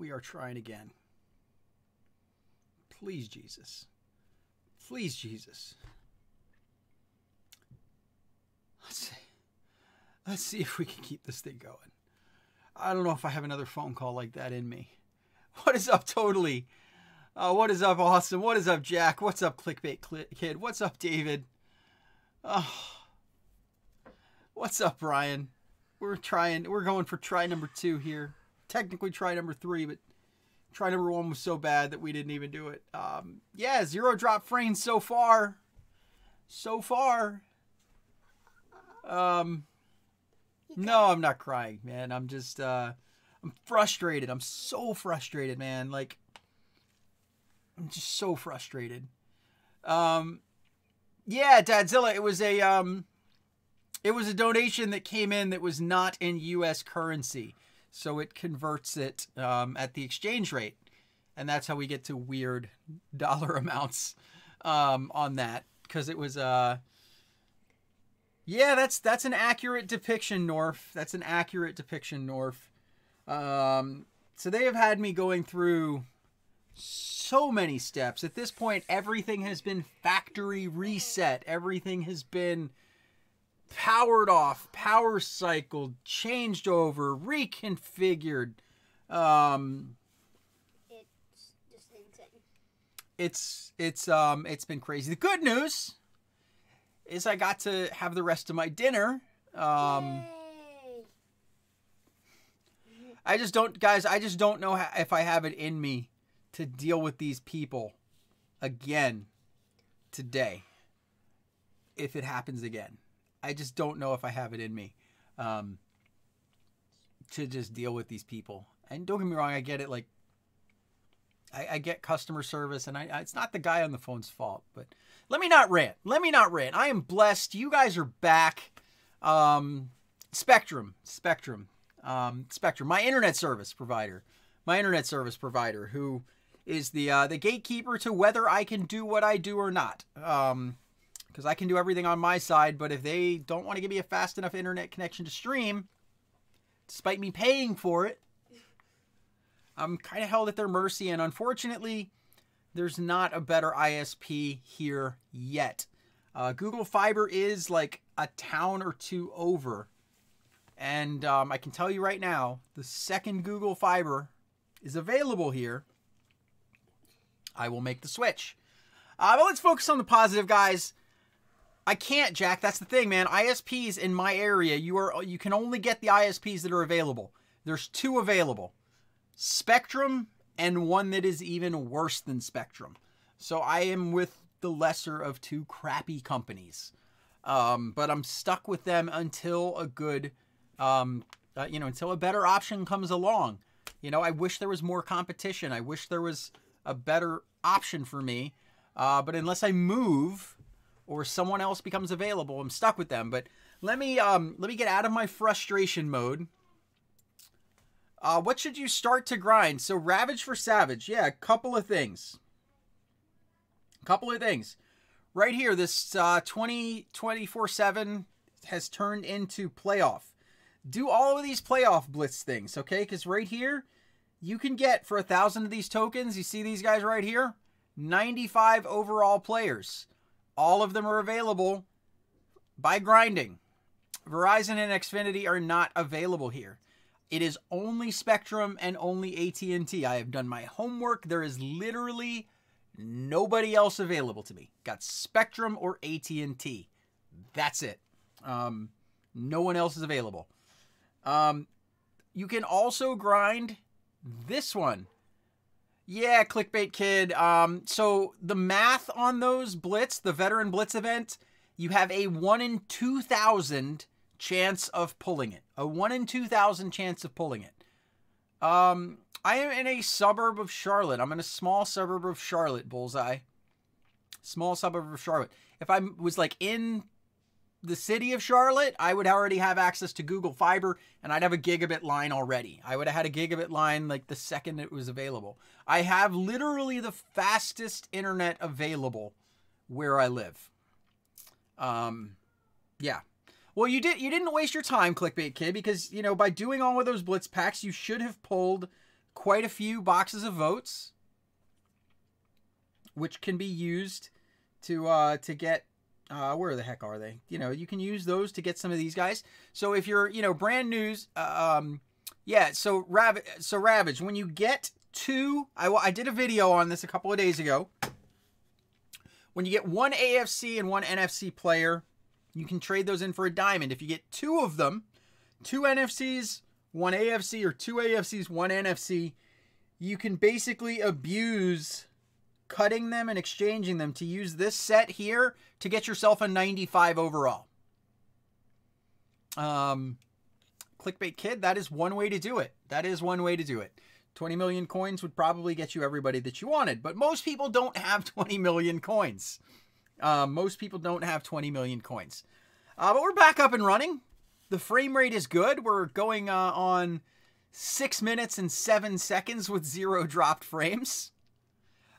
We are trying again. Please, Jesus. Please, Jesus. Let's see if we can keep this thing going. I don't know if I have another phone call like that in me. What is up, Totally? What is up, Awesome? What is up, Jack? What's up, Clickbait Kid? What's up, David? What's up, Brian? We're going for try number 2 here. Technically try number 3, but try number 1 was so bad that we didn't even do it. Yeah, 0 drop frames so far. So far. No, I'm not crying, man. I'm just, I'm frustrated. I'm so frustrated, man. Like, I'm just so frustrated. Yeah, Dadzilla, it was a donation that came in that was not in U.S. currency. So it converts it, at the exchange rate. And that's how we get to weird dollar amounts, on that. Because it was, yeah, that's an accurate depiction, North. That's an accurate depiction, North. So they have had me going through so many steps. At this point, everything has been factory reset. Everything has been powered off, power cycled, changed over, reconfigured. It's just insane. It's been crazy. The good news is I got to have the rest of my dinner. Yay. I just don't know if I have it in me to deal with these people again today. If it happens again. I just don't know if I have it in me to just deal with these people. And don't get me wrong, I get it. Like, I get customer service, and it's not the guy on the phone's fault. But let me not rant. I am blessed. You guys are back. Spectrum, my internet service provider, who is the gatekeeper to whether I can do what I do or not. Because I can do everything on my side, but if they don't want to give me a fast enough internet connection to stream, despite me paying for it, I'm kind of held at their mercy. And unfortunately, there's not a better ISP here yet. Google Fiber is like a town or 2 over. And I can tell you right now, the second Google Fiber is available here, I will make the switch. But let's focus on the positive, guys. I can't, Jack. That's the thing, man. ISPs in my area, you can only get the ISPs that are available. There's 2 available. Spectrum and one that is even worse than Spectrum. So I am with the lesser of 2 crappy companies. But I'm stuck with them until a good, until a better option comes along. I wish there was more competition. I wish there was a better option for me. But unless I move or someone else becomes available, I'm stuck with them. But let me get out of my frustration mode. What should you start to grind? So Ravage for Savage. Yeah, a couple of things. Right here, this 24/7 has turned into playoff. Do all of these playoff blitz things, okay? Because right here, you can get, for 1,000 of these tokens, you see these guys right here? 95 overall players. All of them are available by grinding. Verizon and Xfinity are not available here. It is only Spectrum and only AT&T. I have done my homework. There is literally nobody else available to me. Got Spectrum or AT&T. That's it. No one else is available. You can also grind this one. Yeah, Clickbait Kid. So the math on those Blitz, the Veteran Blitz event, you have a 1 in 2,000 chance of pulling it. A 1 in 2,000 chance of pulling it. I am in a suburb of Charlotte. I'm in a small suburb of Charlotte, Bullseye. Small suburb of Charlotte. If I was like in the city of Charlotte, I would already have access to Google Fiber, and I'd have a gigabit line already. I would have had a gigabit line like the second it was available. I have literally the fastest internet available where I live. Yeah. Well, you didn't waste your time, Clickbait Kid, because, by doing all of those Blitz packs, you should have pulled quite a few boxes of votes, which can be used to get, where the heck are they? You know, you can use those to get some of these guys. So if you're, you know, brand news, yeah, so Ravage, when you get two, I did a video on this a couple of days ago. When you get one AFC and one NFC player, you can trade those in for a diamond. If you get two of them, two NFCs, one AFC, or two AFCs, one NFC, you can basically abuse cutting them and exchanging them to use this set here to get yourself a 95 overall. Clickbait Kid, that is one way to do it. That is one way to do it. 20 million coins would probably get you everybody that you wanted, but most people don't have 20 million coins. Most people don't have 20 million coins. But we're back up and running. The frame rate is good. We're going on 6 minutes and 7 seconds with 0 dropped frames.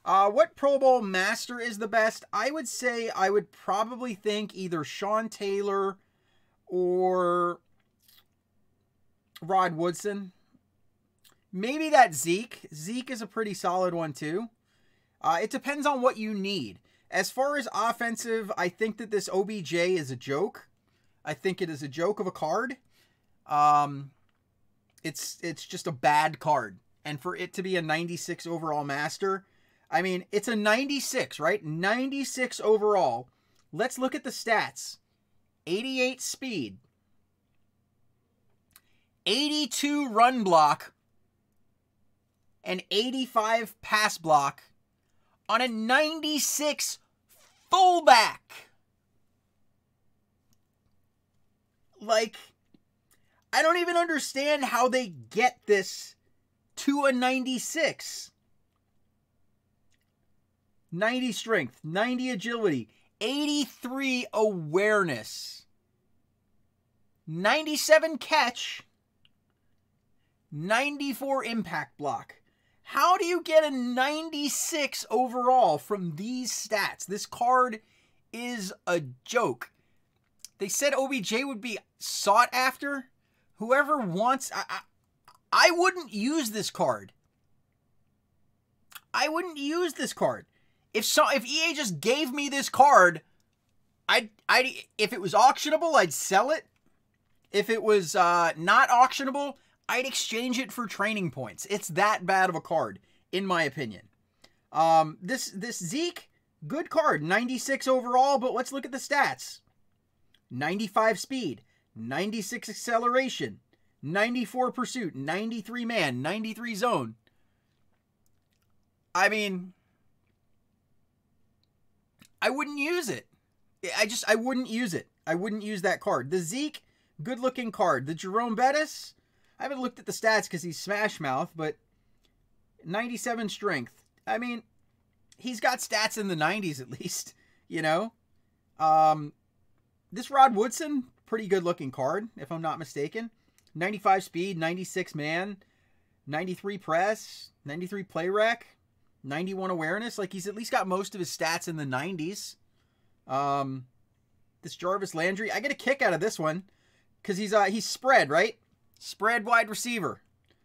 What Pro Bowl master is the best? I would say I would probably think either Sean Taylor or Rod Woodson. Maybe that Zeke. Zeke is a pretty solid one too. It depends on what you need. As far as offensive, I think that this OBJ is a joke. I think it is a joke of a card. It's just a bad card. And for it to be a 96 overall master, I mean, it's a 96, right? 96 overall. Let's look at the stats. 88 speed. 82 run block. And 85 pass block on a 96 fullback. Like, I don't even understand how they get this to a 96. 90 strength, 90 agility, 83 awareness, 97 catch, 94 impact block. How do you get a 96 overall from these stats? This card is a joke. They said OBJ would be sought after. Whoever wants... I wouldn't use this card. I wouldn't use this card. If EA just gave me this card, if it was auctionable, I'd sell it. If it was not auctionable, I'd exchange it for training points. It's that bad of a card, in my opinion. This Zeke, good card, 96 overall, but let's look at the stats. 95 speed, 96 acceleration, 94 pursuit, 93 man, 93 zone. I mean, I wouldn't use it. I wouldn't use it. I wouldn't use that card. The Zeke, good looking card. The Jerome Bettis, I haven't looked at the stats because he's Smash Mouth, but 97 strength. I mean, he's got stats in the 90s at least, you know. This Rod Woodson, pretty good looking card, if I'm not mistaken. 95 speed, 96 man, 93 press, 93 play rec, 91 awareness. Like, he's at least got most of his stats in the 90s. This Jarvis Landry, I get a kick out of this one because he's spread, right? Spread wide receiver.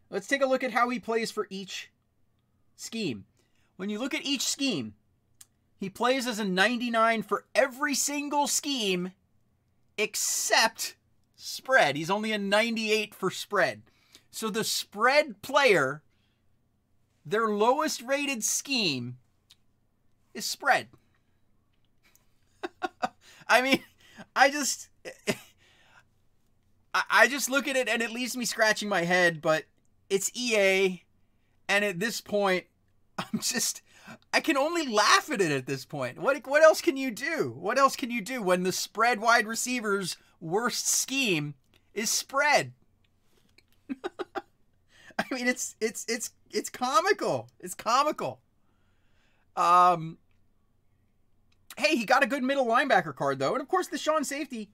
Let's take a look at how he plays for each scheme. When you look at each scheme, he plays as a 99 for every single scheme except spread. He's only a 98 for spread. So the spread player, their lowest rated scheme is spread. I mean, I just look at it and it leaves me scratching my head, but it's EA, and at this point, I can only laugh at it at this point. What else can you do? What else can you do when the spread wide receiver's worst scheme is spread? I mean, it's comical. It's comical. Hey, he got a good middle linebacker card, though. And, of course, the Sean safety,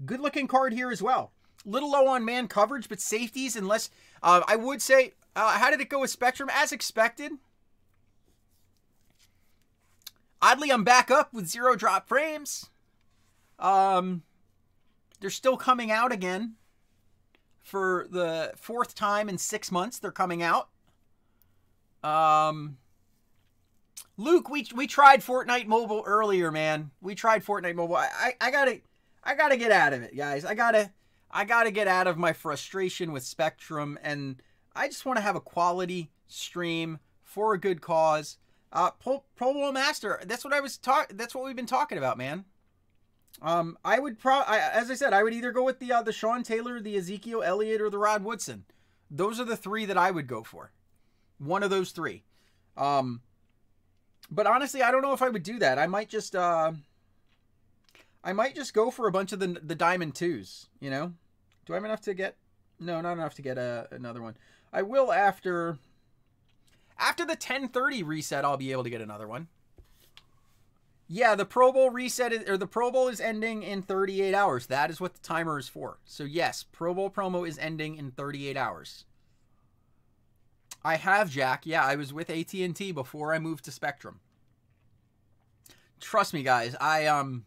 good-looking card here as well. Little low on man coverage, but safeties, unless... I would say, how did it go with Spectrum? As expected. Oddly, I'm back up with 0 drop frames. They're still coming out again. For the 4th time in 6 months, they're coming out. Luke, we tried Fortnite Mobile earlier, man. We tried Fortnite Mobile. I gotta get out of it, guys. I gotta get out of my frustration with Spectrum, and I just want to have a quality stream for a good cause. Pro Bowl Master. That's what That's what we've been talking about, man. I would as I said, I would either go with the Sean Taylor, the Ezekiel Elliott, or the Rod Woodson. Those are the three that I would go for. One of those three. But honestly, I don't know if I would do that. I might just go for a bunch of the Diamond 2s, you know? Do I have enough to get? No, not enough to get another one. I will after the 10:30 reset, I'll be able to get another one. Yeah, the Pro Bowl reset the Pro Bowl is ending in 38 hours. That is what the timer is for. So yes, Pro Bowl promo is ending in 38 hours. I have, Jack. Yeah, I was with AT&T before I moved to Spectrum. Trust me, guys. I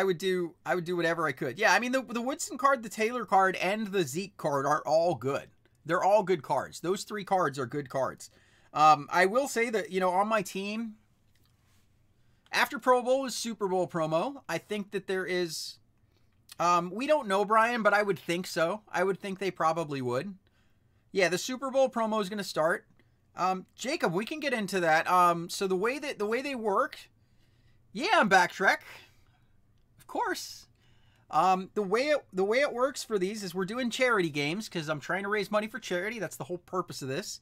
would do whatever I could. Yeah, I mean the Woodson card, the Taylor card, and the Zeke card are all good. They're all good cards. Those three cards are good cards. I will say that, you know, on my team, after Pro Bowl is Super Bowl promo. I think that there is, we don't know, Brian, but I would think so. I would think they probably would. Yeah, the Super Bowl promo is going to start. Jacob, we can get into that. So the way they work, yeah, I'm back, Shrek. Of course. The way it works for these is we're doing charity games because I'm trying to raise money for charity. That's the whole purpose of this.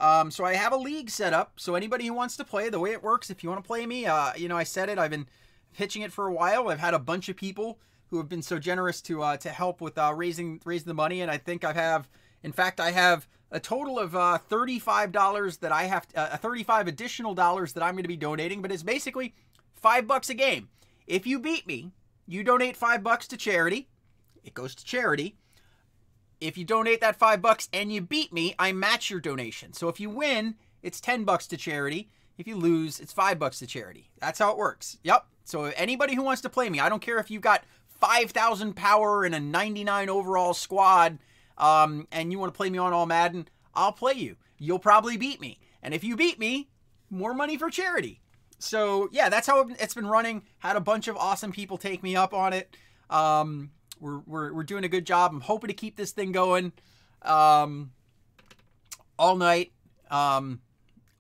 So I have a league set up. So anybody who wants to play, the way it works, if you want to play me, you know, I said it. I've been pitching it for a while. I've had a bunch of people who have been so generous to help with raising the money, and I think I have a total of $35 that I have, 35 additional dollars that I'm going to be donating. But it's basically $5 a game. If you beat me, you donate $5 to charity. It goes to charity. If you donate that $5 and you beat me, I match your donation. So if you win, it's $10 to charity. If you lose, it's $5 to charity. That's how it works. Yep. So anybody who wants to play me, I don't care if you've got 5,000 power and a 99 overall squad, and you want to play me on All Madden, I'll play you. You'll probably beat me. And if you beat me, more money for charity. So yeah, that's how it's been running. Had a bunch of awesome people take me up on it. We're doing a good job. I'm hoping to keep this thing going all night.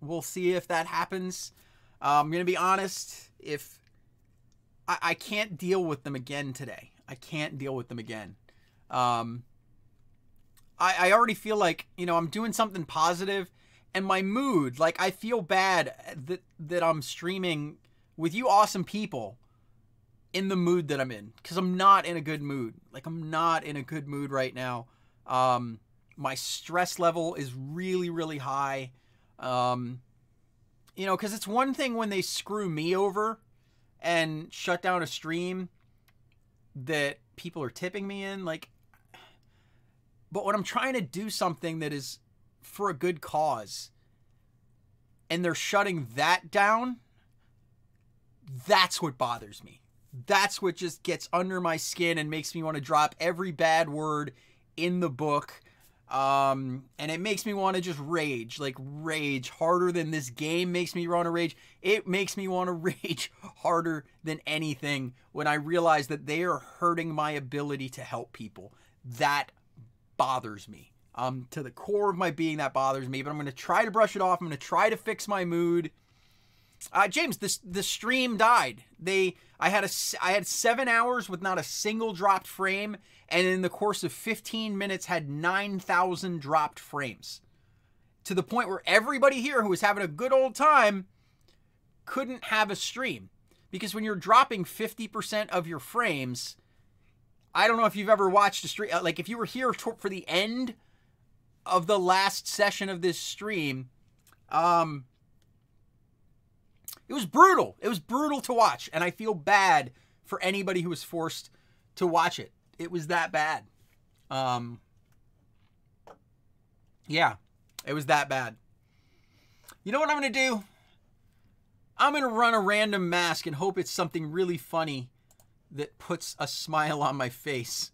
We'll see if that happens. I'm going to be honest. If I can't deal with them again today. I can't deal with them again. I already feel like, you know, I'm doing something positive, and my mood, like, I feel bad that I'm streaming with you awesome people in the mood that I'm in, because I'm not in a good mood. Like, I'm not in a good mood right now. My stress level is really, really high. You know, because it's one thing when they screw me over and shut down a stream that people are tipping me in, like, but when I'm trying to do something that is for a good cause and they're shutting that down, that's what bothers me. That's what just gets under my skin and makes me want to drop every bad word in the book. And it makes me want to just rage, like rage harder than this game makes me want to rage. It makes me want to rage harder than anything when I realize that they are hurting my ability to help people. That bothers me. To the core of my being, that bothers me, but I'm going to try to brush it off. I'm going to try to fix my mood. James, the stream died. I had 7 hours with not a single dropped frame, and in the course of 15 minutes had 9,000 dropped frames. To the point where everybody here who was having a good old time couldn't have a stream. Because when you're dropping 50% of your frames, I don't know if you've ever watched a stream, like if you were here for the end of the last session of this stream, it was brutal. It was brutal to watch, and I feel bad for anybody who was forced to watch it. It was that bad. Yeah, it was that bad. You know what I'm going to do? I'm going to run a random mask and hope it's something really funny that puts a smile on my face.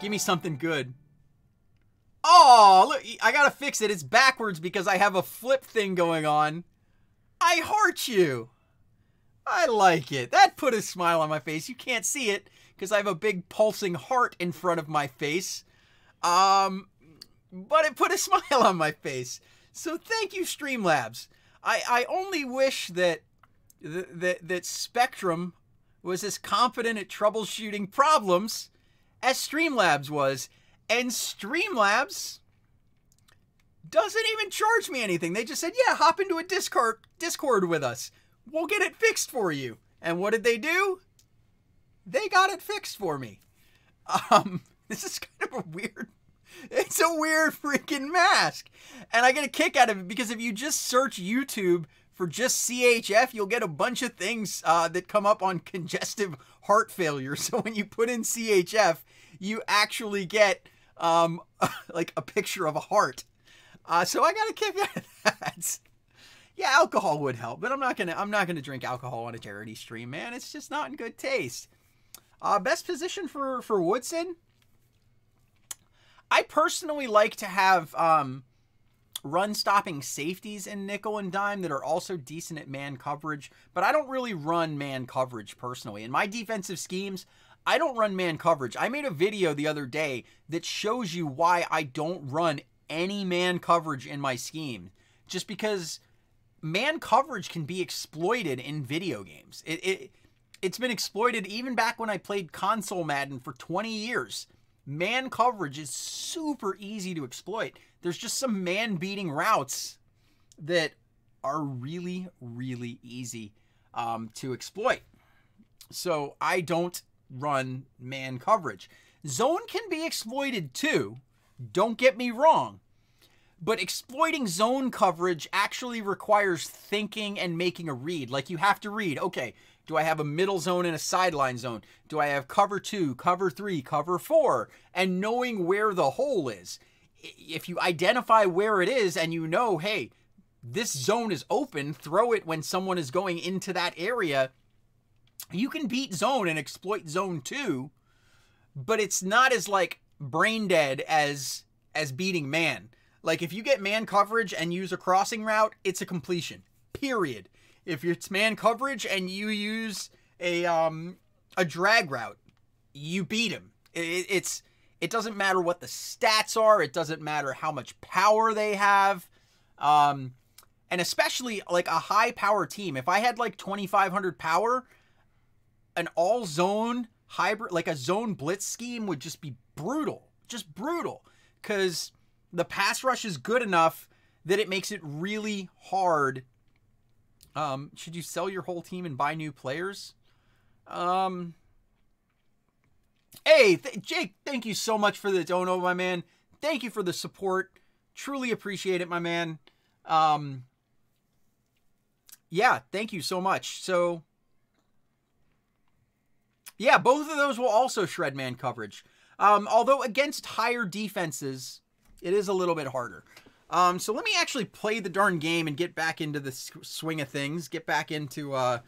Give me something good. Oh, look, I gotta fix it. It's backwards because I have a flip thing going on. I heart you. I like it. That put a smile on my face. You can't see it because I have a big pulsing heart in front of my face. But it put a smile on my face. So thank you, Streamlabs. I only wish that Spectrum was as competent at troubleshooting problems as Streamlabs was. And Streamlabs doesn't even charge me anything. They just said, yeah, hop into a Discord with us. We'll get it fixed for you. And what did they do? They got it fixed for me. This is kind of a weird... It's a weird freaking mask. And I get a kick out of it because if you just search YouTube for just CHF, you'll get a bunch of things that come up on congestive heart failure. So when you put in CHF, you actually get like a picture of a heart. So I got a kick out of that. Yeah, alcohol would help, but I'm not gonna drink alcohol on a charity stream, man. It's just not in good taste. Best position for Woodson. I personally like to have run-stopping safeties in nickel and dime that are also decent at man coverage, but I don't really run man coverage personally. In my defensive schemes, I don't run man coverage. I made a video the other day that shows you why I don't run any man coverage in my scheme. Just because man coverage can be exploited in video games. It's been exploited even back when I played console Madden for 20 years. Man coverage is super easy to exploit. There's just some man-beating routes that are really, really easy to exploit. So I don't run man coverage. Zone can be exploited too. Don't get me wrong. But exploiting zone coverage actually requires thinking and making a read. Like you have to read, okay, do I have a middle zone and a sideline zone? Do I have cover 2, cover 3, cover 4? And knowing where the hole is. If you identify where it is and you know, hey, this zone is open, throw it when someone is going into that area, you can beat zone and exploit zone 2, but it's not as like brain dead as beating man. Like if you get man coverage and use a crossing route, it's a completion, period. If it's man coverage and you use a drag route, you beat him. It doesn't matter what the stats are. It doesn't matter how much power they have. And especially like a high power team. If I had like 2,500 power, an all zone hybrid, like a zone blitz scheme would just be brutal. Just brutal. Because the pass rush is good enough that it makes it really hard. Should you sell your whole team and buy new players? Hey, Jake, thank you so much for the dono, my man. Thank you for the support. Truly appreciate it, my man. Yeah, thank you so much. So, yeah, both of those will also shred man coverage. Although against higher defenses, it is a little bit harder. So let me actually play the darn game and get back into the swing of things. Get back into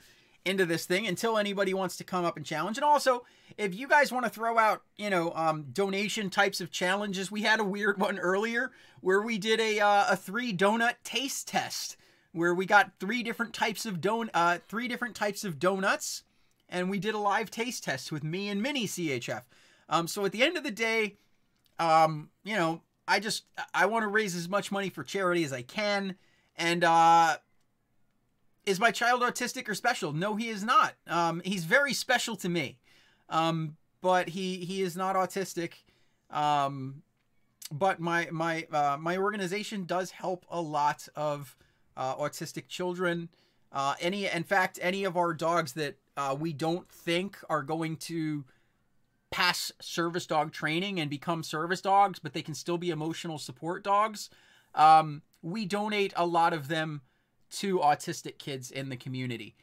this thing until anybody wants to come up and challenge. And also, if you guys want to throw out, you know, donation types of challenges, we had a weird one earlier where we did a 3 donut taste test where we got 3 different types of donuts, and we did a live taste test with me and Mini CHF. So at the end of the day, you know, I want to raise as much money for charity as I can. And is my child autistic or special? No, he is not. He's very special to me. But he is not autistic. But my organization does help a lot of autistic children. In fact, any of our dogs that we don't think are going to pass service dog training and become service dogs, but they can still be emotional support dogs. We donate a lot of them to autistic kids in the community.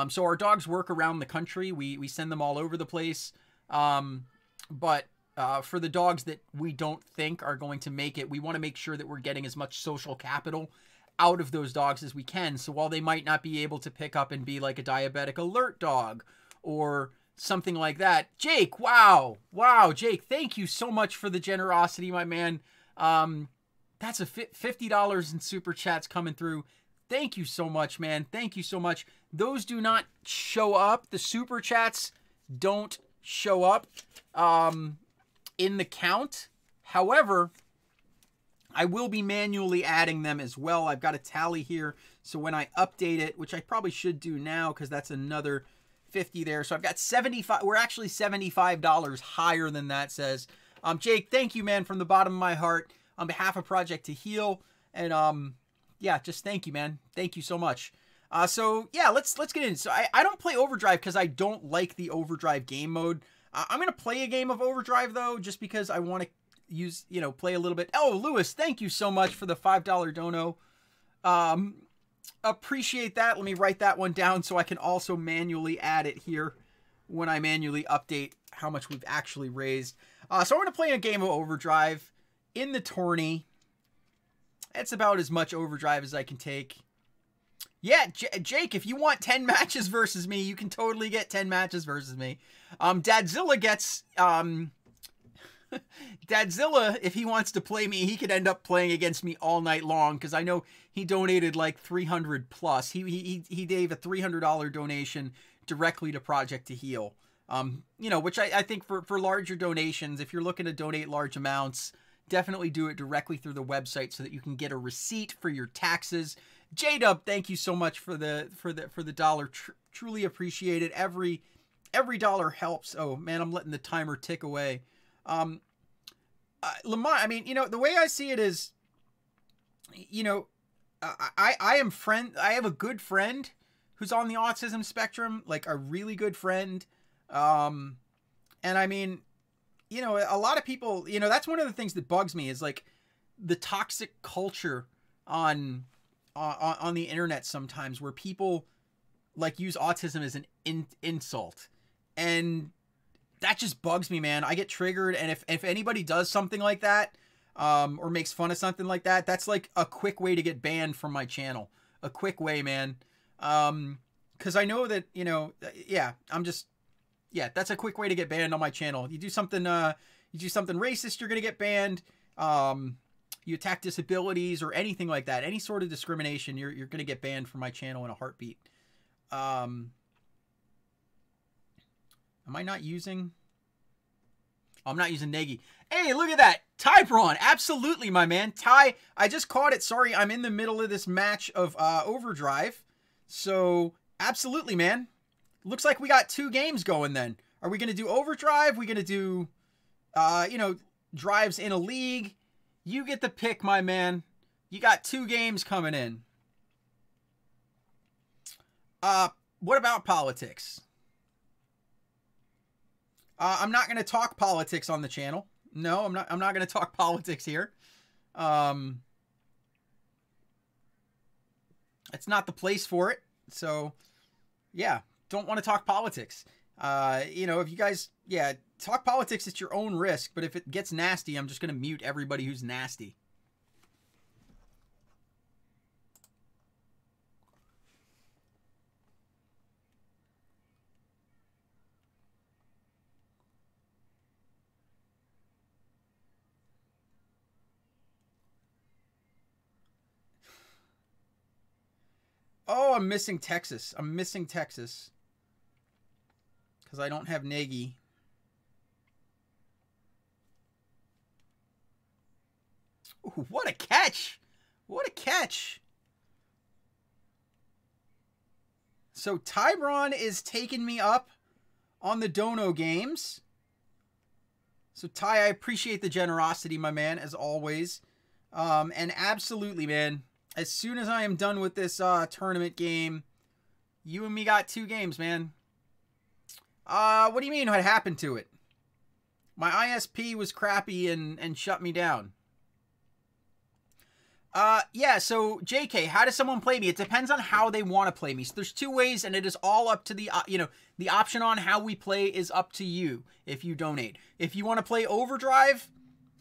So our dogs work around the country. We send them all over the place. But for the dogs that we don't think are going to make it, we want to make sure that we're getting as much social capital out of those dogs as we can. So while they might not be able to pick up and be like a diabetic alert dog or something like that. Jake, wow, Jake, thank you so much for the generosity, my man. That's a $50 in super chats coming through. Thank you so much, man. Thank you so much. Those do not show up. The super chats don't show up in the count. However, I will be manually adding them as well. I've got a tally here. So when I update it, which I probably should do now because that's another 50 there. So I've got 75. We're actually $75 higher than that says. Jake, thank you, man, from the bottom of my heart on behalf of Project to Heal. And yeah, just thank you, man. Thank you so much. So yeah, let's get in. So I don't play Overdrive because I don't like the Overdrive game mode. I'm going to play a game of Overdrive though, just because I want to use, you know, play a little bit. Oh, Lewis, thank you so much for the $5 dono. Appreciate that. Let me write that one down so I can also manually add it here when I manually update how much we've actually raised. So I'm going to play a game of Overdrive in the tourney. It's about as much Overdrive as I can take. Yeah, Jake, if you want 10 matches versus me, you can totally get 10 matches versus me. Dadzilla gets... Dadzilla, if he wants to play me, he could end up playing against me all night long because I know he donated like 300 plus. He gave a $300 donation directly to Project to Heal. You know, which I think for larger donations, if you're looking to donate large amounts, definitely do it directly through the website so that you can get a receipt for your taxes. J-Dub, thank you so much for the dollar. Truly appreciate it. Every dollar helps. Oh man, I'm letting the timer tick away. Lamont, I mean, you know, the way I see it is, you know, I have a good friend who's on the autism spectrum, like a really good friend. And I mean, you know, a lot of people, you know, that's one of the things that bugs me is like the toxic culture on the internet sometimes where people like use autism as an insult. And that just bugs me, man. I get triggered. And if anybody does something like that, or makes fun of something like that, that's like a quick way to get banned from my channel. A quick way, man. Cause I know that, you know, yeah, that's a quick way to get banned on my channel. You do something racist, you're going to get banned. You attack disabilities or anything like that, any sort of discrimination, you're going to get banned from my channel in a heartbeat. Am I not using... Oh, I'm not using Negi. Hey, look at that. Ty Braun. Absolutely, my man. Ty, I just caught it. Sorry, I'm in the middle of this match of Overdrive. So, absolutely, man. Looks like we got 2 games going then. Are we going to do Overdrive? We going to do, you know, drives in a league? You get the pick, my man. You got 2 games coming in. What about politics? I'm not going to talk politics on the channel. No, I'm not going to talk politics here. It's not the place for it. So, yeah, don't want to talk politics. You know, if you guys, yeah, talk politics at your own risk. But if it gets nasty, I'm just going to mute everybody who's nasty. Oh, I'm missing Texas. I'm missing Texas. Because I don't have Negi. Ooh, what a catch! What a catch! So Tybron is taking me up on the Dono games. So Ty, I appreciate the generosity, my man, as always. And absolutely, man. As soon as I am done with this tournament game, you and me got 2 games, man. What do you mean what happened to it? My ISP was crappy and shut me down. Yeah, so JK, how does someone play me? It depends on how they want to play me. So there's 2 ways, and it is all up to the, you know, the option on how we play is up to you if you donate. If you want to play Overdrive,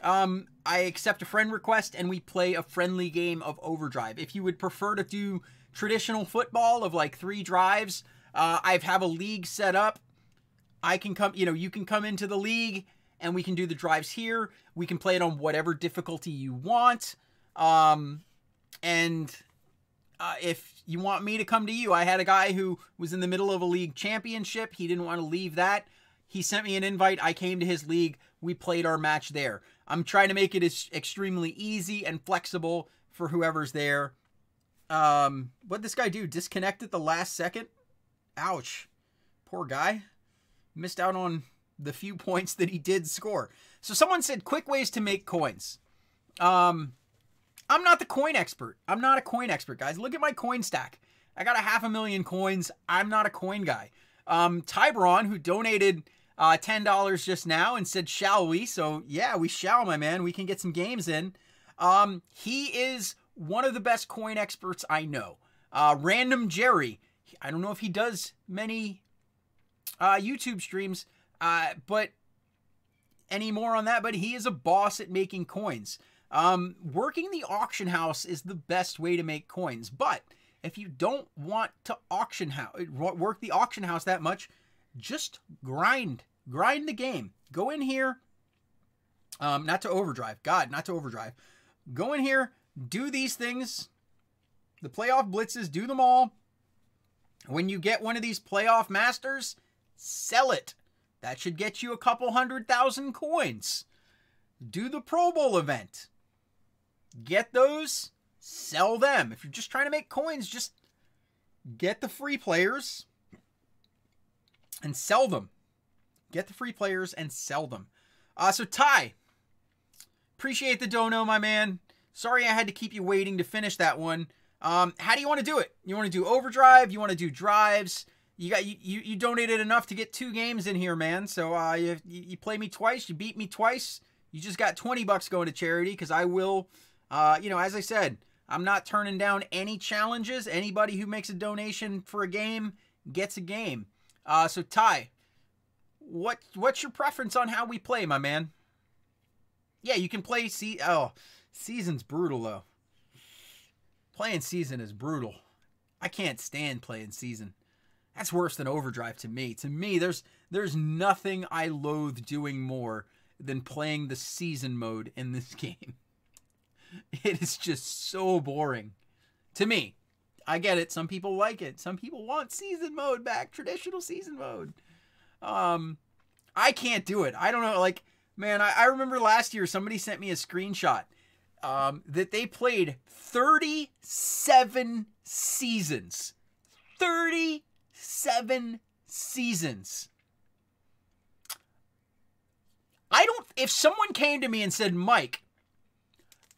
I accept a friend request and we play a friendly game of Overdrive. If you would prefer to do traditional football of like 3 drives, I have a league set up. I can come, you know, you can come into the league and we can do the drives here. We can play it on whatever difficulty you want. If you want me to come to you, I had a guy who was in the middle of a league championship. He didn't want to leave that. He sent me an invite. I came to his league. We played our match there. I'm trying to make it as extremely easy and flexible for whoever's there. What'd this guy do? Disconnect at the last second? Ouch. Poor guy. Missed out on the few points that he did score. So someone said quick ways to make coins. I'm not the coin expert. I'm not a coin expert, guys. Look at my coin stack. I got 500,000 coins. I'm not a coin guy. Tybron, who donated $10 just now and said, shall we? So yeah, we shall, my man. We can get some games in. He is one of the best coin experts I know. Random Jerry. I don't know if he does many YouTube streams, but any more on that, but he is a boss at making coins. Working the auction house is the best way to make coins, but if you don't want to work the auction house that much, just grind the game. Go in here, not to overdrive. God, not to overdrive. Go in here, do these things, the playoff blitzes, do them all. When you get one of these playoff masters, sell it. That should get you a couple 100,000 coins. Do the Pro Bowl event. Get those, sell them. If you're just trying to make coins, just get the free players and sell them. Get the free players and sell them. So Ty, appreciate the dono, my man. Sorry I had to keep you waiting to finish that one. How do you want to do it? You want to do overdrive? You want to do drives? You donated enough to get 2 games in here, man. So you play me twice, you beat me twice. You just got $20 going to charity, because I will, as I said, I'm not turning down any challenges. Anybody who makes a donation for a game gets a game. So Ty, what's your preference on how we play, my man? Yeah, you can play season's brutal though. Playing season is brutal. I can't stand playing season. That's worse than overdrive to me. To me, there's nothing I loathe doing more than playing the season mode in this game. It is just so boring. To me. I get it. Some people like it. Some people want season mode back. Traditional season mode. I can't do it. I don't know. Like, man, I remember last year somebody sent me a screenshot that they played 37 seasons. 37 seasons. If someone came to me and said, Mike,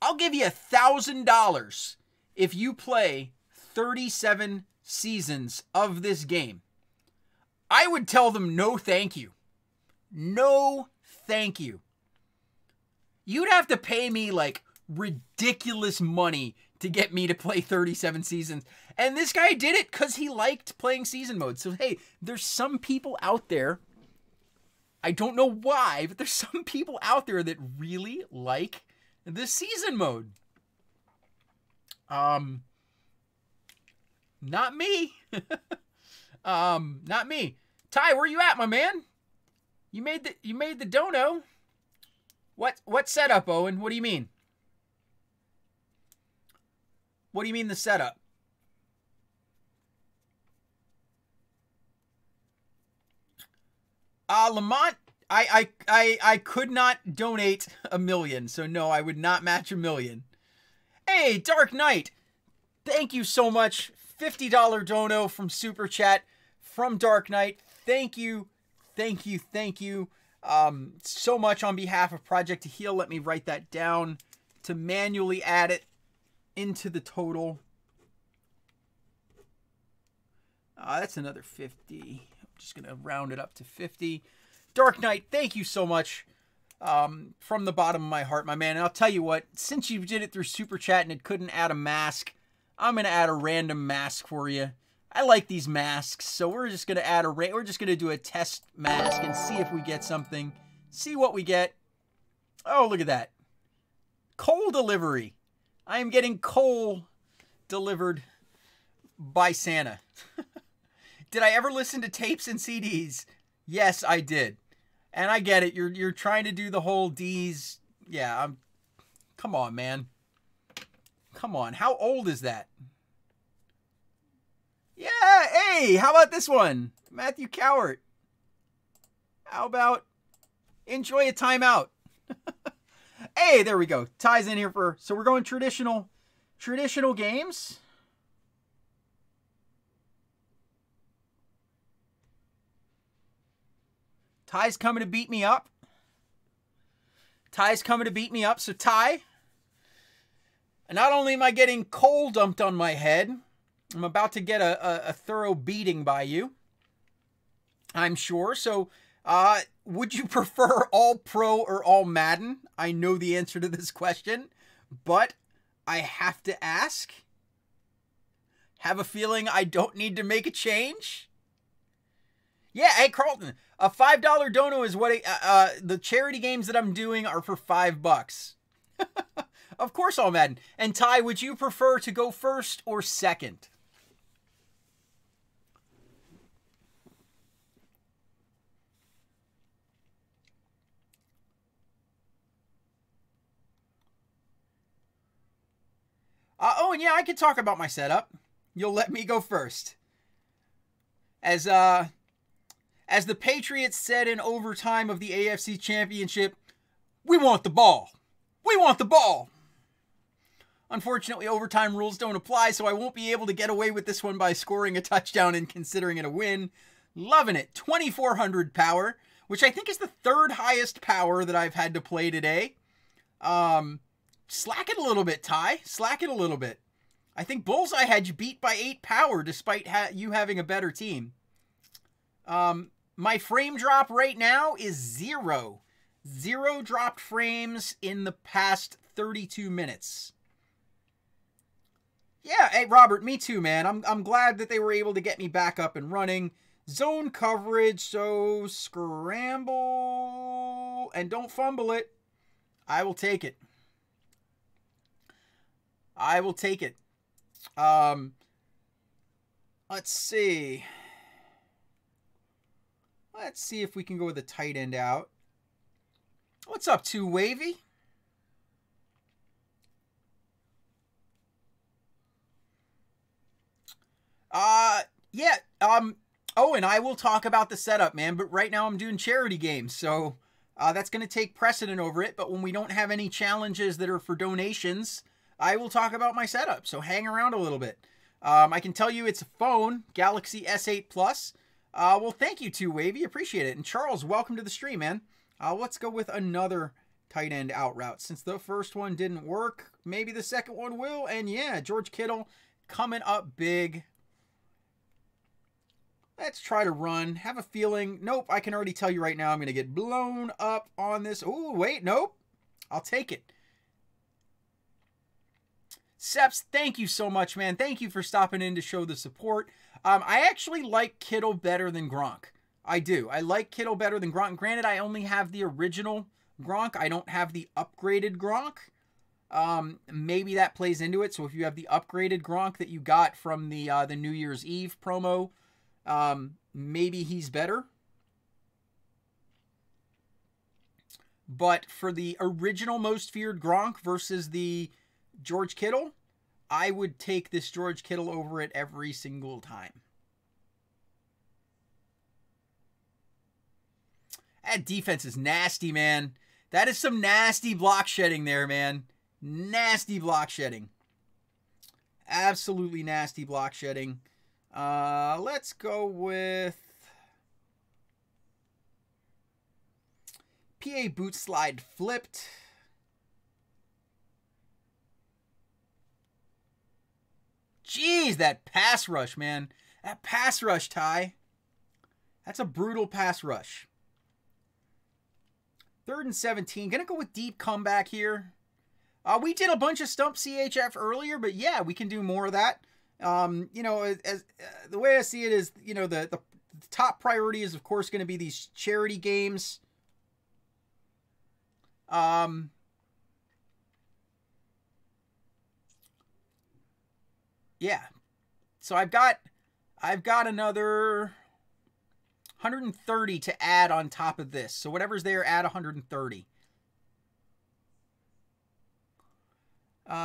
I'll give you $1,000 if you play 37 seasons of this game, I would tell them no thank you. No thank you. You'd have to pay me like ridiculous money to get me to play 37 seasons. And this guy did it because he liked playing season mode. So hey, there's some people out there, I don't know why, but there's some people out there that really like the season mode. Not me. Not me. Ty, where you at, my man? You made the dono. What setup, Owen? What do you mean? What do you mean the setup? Lamont, I could not donate $1 million, so no, I would not match $1 million. Hey, Dark Knight, thank you so much. $50 dono from Super Chat from Dark Knight. Thank you, thank you, thank you so much on behalf of Project to Heal. Let me write that down to manually add it into the total. That's another 50. I'm just going to round it up to 50. Dark Knight, thank you so much from the bottom of my heart, my man. And I'll tell you what, since you did it through Super Chat and it couldn't add a mask, I'm going to add a random mask for you. I like these masks, so we're just going to add we're just going to do a test mask and see if we get something. See what we get. Oh, look at that. Coal delivery. I am getting coal delivered by Santa. Did I ever listen to tapes and CDs? Yes, I did. And I get it. You're trying to do the whole D's. Yeah, come on, man. Come on. How old is that? Yeah, hey, how about this one? Matthew Cowart. How about enjoy a timeout? Hey, there we go. Ties in here for, so we're going traditional games. Ty's coming to beat me up. Ty's coming to beat me up. So Ty, not only am I getting coal dumped on my head, I'm about to get a thorough beating by you, I'm sure. So would you prefer all pro or all Madden? I know the answer to this question, but I have to ask. Have a feeling I don't need to make a change? Yeah, hey, Carlton, a $5 dono is what the charity games that I'm doing are for $5. Of course, all Madden. And Ty, would you prefer to go first or second? Oh, and yeah, I could talk about my setup. You'll let me go first. As the Patriots said in overtime of the AFC Championship, we want the ball. We want the ball. Unfortunately, overtime rules don't apply, so I won't be able to get away with this one by scoring a touchdown and considering it a win. Loving it. 2,400 power, which I think is the third highest power that I've had to play today. Slack it a little bit, Ty. Slack it a little bit. I think Bullseye had you beat by 8 power despite you having a better team. My frame drop right now is 0. 0 dropped frames in the past 32 minutes. Yeah, hey, Robert, me too, man. I'm glad that they were able to get me back up and running. Zone coverage, so scramble and don't fumble it. I will take it. I will take it. Let's see. Let's see if we can go with a tight end out. What's up, 2 Wavy? Yeah, oh, and I will talk about the setup, man, but right now I'm doing charity games, so that's going to take precedent over it, but when we don't have any challenges that are for donations, I will talk about my setup, so hang around a little bit. I can tell you it's a phone, Galaxy S8 Plus. Well, thank you, 2 Wavy, appreciate it. And Charles, welcome to the stream, man. Let's go with another tight end out route. Since the first one didn't work, maybe the second one will. And yeah, George Kittle coming up big. Let's try to run. Have a feeling. Nope, I can already tell you right now I'm going to get blown up on this. Oh, wait, nope. I'll take it. Seps, thank you so much, man. Thank you for stopping in to show the support. I actually like Kittle better than Gronk. I do. I like Kittle better than Gronk. Granted, I only have the original Gronk. I don't have the upgraded Gronk. Maybe that plays into it. So if you have the upgraded Gronk that you got from the New Year's Eve promo, maybe he's better. But for the original most feared Gronk versus the George Kittle, I would take this George Kittle over it every single time. That defense is nasty, man. That is some nasty block shedding there, man. Nasty block shedding. Absolutely nasty block shedding. Let's go with PA boot slide flipped. Jeez, that pass rush, man. That pass rush, Ty. That's a brutal pass rush. 3rd and 17. Gonna go with deep comeback here. We did a bunch of stump CHF earlier, but yeah, we can do more of that. You know, as the way I see it is, you know, the top priority is, of course, going to be these charity games. Yeah. So I've got another 130 to add on top of this. So whatever's there, add 130.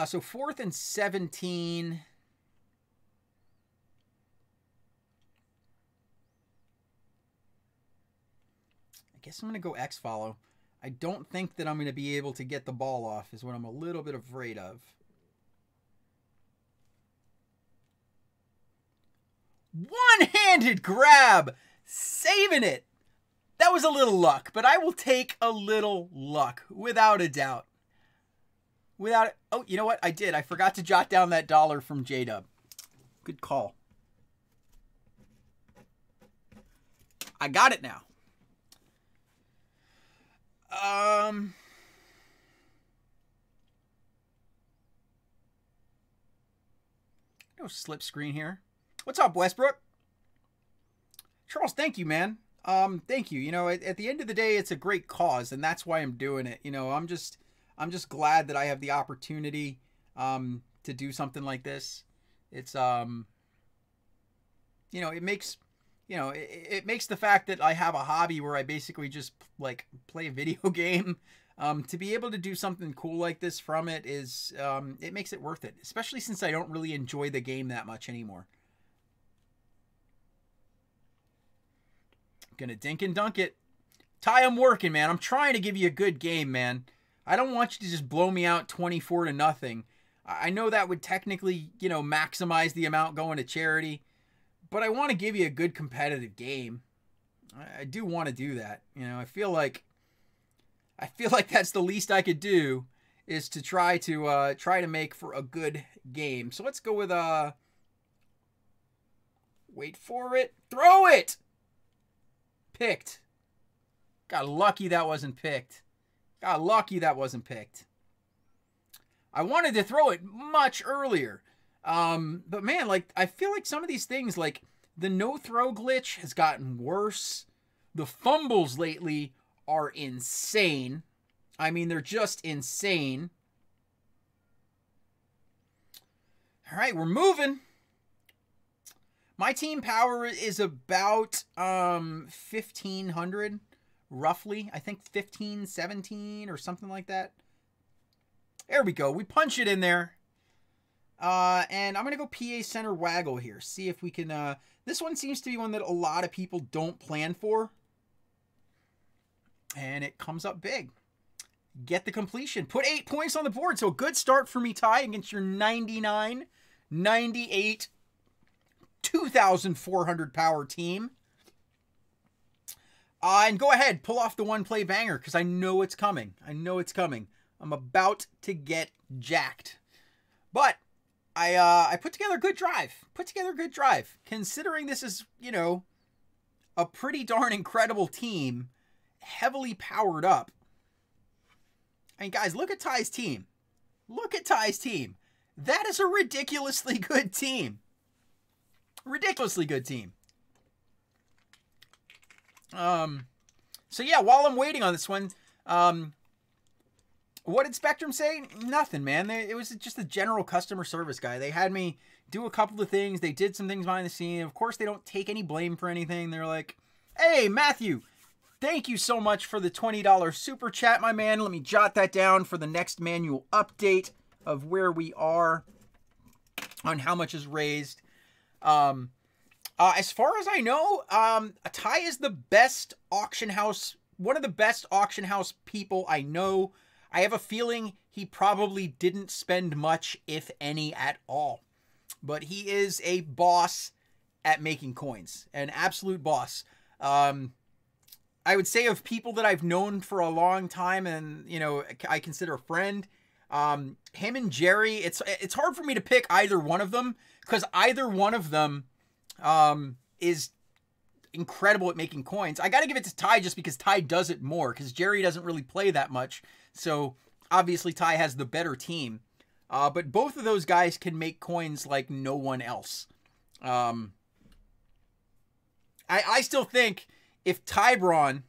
So 4th and 17. I guess I'm going to go X follow. I don't think that I'm going to be able to get the ball off is what I'm a little bit afraid of. One-handed grab. Saving it. That was a little luck, but I will take a little luck, without a doubt. Oh, you know what? I did. I forgot to jot down that dollar from J-Dub. Good call. I got it now. No slip screen here. What's up, Westbrook? Charles, thank you, man. Thank you. You know, at the end of the day, it's a great cause, and that's why I'm doing it. You know, I'm just glad that I have the opportunity to do something like this. It's you know, it makes the fact that I have a hobby where I basically just like play a video game, to be able to do something cool like this from it is it makes it worth it, especially since I don't really enjoy the game that much anymore. Gonna dink and dunk it. Ty, I'm working, man. I'm trying to give you a good game, man. I don't want you to just blow me out 24-0. I know that would technically, you know, maximize the amount going to charity, but I want to give you a good competitive game. I do want to do that. You know, I feel like that's the least I could do is to try to make for a good game. So let's go with wait for it. Throw it. Picked. Got lucky that wasn't picked. Got lucky that wasn't picked. I wanted to throw it much earlier. But man, like, I feel like some of these things, like the no-throw glitch has gotten worse. The fumbles lately are insane. I mean, they're just insane. All right, we're moving. My team power is about 1,500, roughly. I think 15, 17 or something like that. There we go. We punch it in there. And I'm going to go PA center waggle here. See if we can... this one seems to be one that a lot of people don't plan for. And it comes up big. Get the completion. Put 8 points on the board. So a good start for me, Ty, against your 99, 98, 2,400 power team. And go ahead. Pull off the one-play banger because I know it's coming. I know it's coming. I'm about to get jacked. But I put together a good drive. Considering this is, you know, a pretty darn incredible team, heavily powered up. I mean, guys, look at Ty's team. Look at Ty's team. That is a ridiculously good team. Ridiculously good team. So yeah, while I'm waiting on this one, what did Spectrum say? Nothing, man. It was just a general customer service guy. They had me do a couple of things. They did some things behind the scene. Of course, they don't take any blame for anything. They're like, hey, Matthew, thank you so much for the $20 super chat, my man. Let me jot that down for the next manual update of where we are on how much is raised. As far as I know, Ty is the best auction house, one of the best auction house people I know. I have a feeling he probably didn't spend much, if any, at all. But he is a boss at making coins. An absolute boss. I would say of people that I've known for a long time and, you know, I consider a friend, him and Jerry, it's hard for me to pick either one of them because either one of them is incredible at making coins. I got to give it to Ty just because Ty does it more because Jerry doesn't really play that much. So obviously Ty has the better team. But both of those guys can make coins like no one else. I still think if Tybron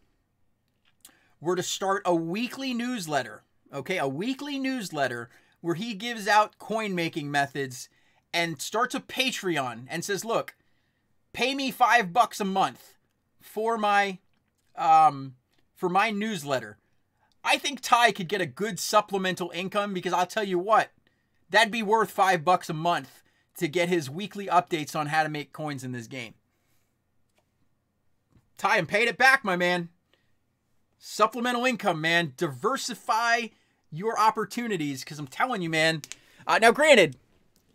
were to start a weekly newsletter, okay, a weekly newsletter where he gives out coin making methods and starts a Patreon and says, look, pay me $5 a month. for my newsletter. I think Ty could get a good supplemental income because I'll tell you what, that'd be worth $5 a month to get his weekly updates on how to make coins in this game. Ty, I'm paying it back, my man. Supplemental income, man. Diversify your opportunities because I'm telling you, man. Now, granted,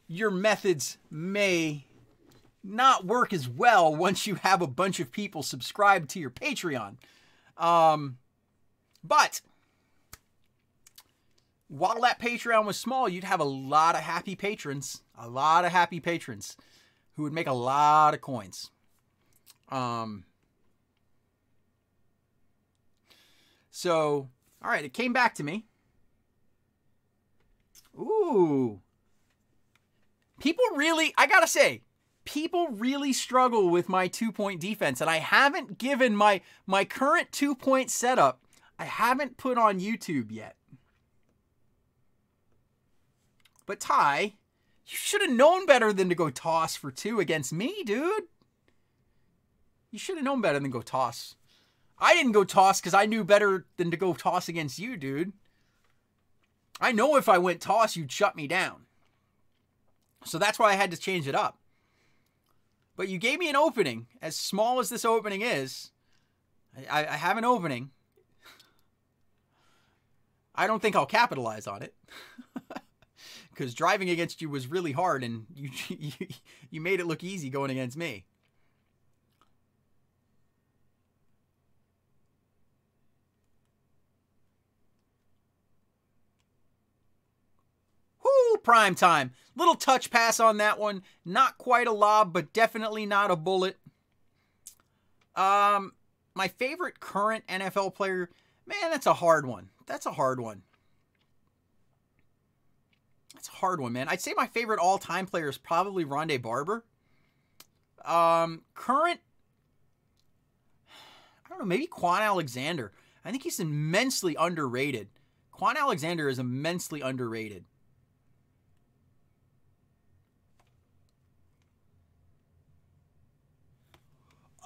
your methods may not work as well once you have a bunch of people subscribed to your Patreon. But while that Patreon was small, you'd have a lot of happy patrons. A lot of happy patrons who would make a lot of coins. So, all right, it came back to me. Ooh. People really, I gotta say, people really struggle with my 2-point defense, and I haven't given my current 2-point setup, I haven't put on YouTube yet. But Ty, you should have known better than to go toss for 2 against me, dude. You should have known better than go toss. I didn't go toss because I knew better than to go toss against you, dude. I know if I went toss, you'd shut me down. So that's why I had to change it up. But you gave me an opening. As small as this opening is, I have an opening. I don't think I'll capitalize on it. Because driving against you was really hard, and you made it look easy going against me. Whoo, prime time. Little touch pass on that one. Not quite a lob, but definitely not a bullet. My favorite current NFL player, man, that's a hard one. That's a hard one. That's a hard one, man. I'd say my favorite all-time player is probably Rondé Barber. Current, I don't know, maybe Quan Alexander. I think he's immensely underrated. Quan Alexander is immensely underrated.